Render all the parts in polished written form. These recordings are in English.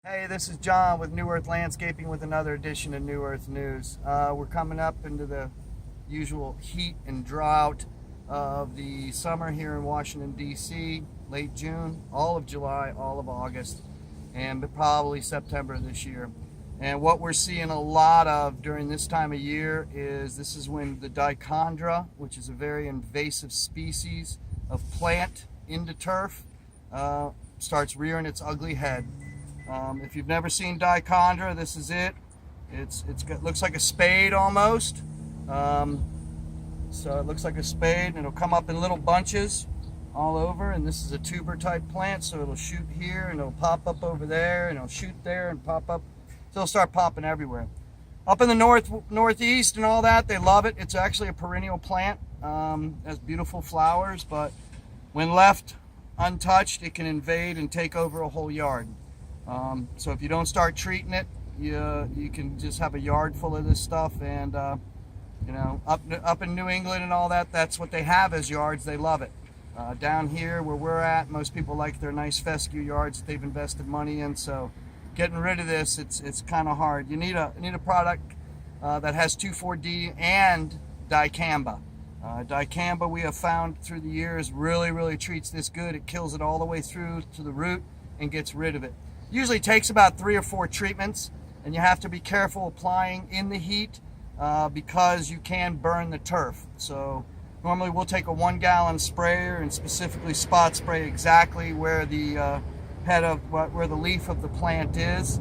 Hey, this is John with New Earth Landscaping with another edition of New Earth News. We're coming up into the usual heat and drought of the summer here in Washington, D.C., late June, all of July, all of August, and probably September this year. And what we're seeing a lot of during this time of year is this is when the Dichondra, which is a very invasive species of plant into turf, starts rearing its ugly head. If you've never seen Dichondra, this is it. Looks like a spade almost. So it looks like a spade, and it'll come up in little bunches all over. And this is a tuber type plant, so it'll shoot here and it'll pop up over there, and it'll shoot there and pop up. So it'll start popping everywhere. Up in the northeast and all that, they love it. It's actually a perennial plant. Has beautiful flowers, but when left untouched, it can invade and take over a whole yard. So if you don't start treating it, you can just have a yard full of this stuff. And you know, up in New England and all that, that's what they have as yards. They love it. Down here where we're at, most people like their nice fescue yards that they've invested money in. So getting rid of this, it's kind of hard. You need a product that has 2,4-D and dicamba. Dicamba, we have found through the years, really treats this good. It kills it all the way through to the root and gets rid of it. Usually takes about 3 or 4 treatments, and you have to be careful applying in the heat because you can burn the turf. So normally we'll take a 1-gallon sprayer and specifically spot spray exactly where the where the leaf of the plant is.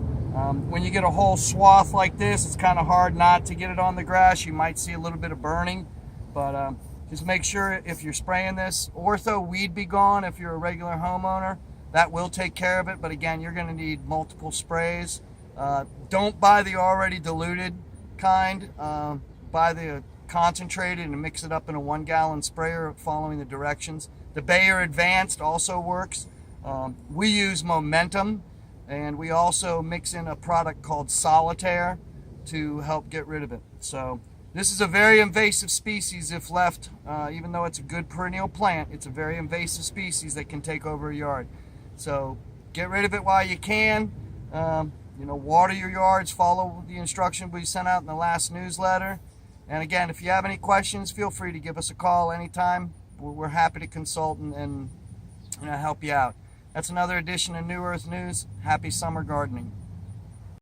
When you get a whole swath like this, it's kind of hard not to get it on the grass. You might see a little bit of burning, but just make sure if you're spraying this, Ortho Weed Be Gone if you're a regular homeowner. That will take care of it, but again, you're going to need multiple sprays. Don't buy the already diluted kind. Buy the concentrated and mix it up in a 1-gallon sprayer following the directions. The Bayer Advanced also works. We use Momentum, and we also mix in a product called Solitaire to help get rid of it. So this is a very invasive species if left. Even though it's a good perennial plant, it's a very invasive species that can take over a yard. So get rid of it while you can. Water your yards, follow the instruction we sent out in the last newsletter. And again, if you have any questions, feel free to give us a call anytime. We're happy to consult and help you out. That's another edition of New Earth News. Happy summer gardening.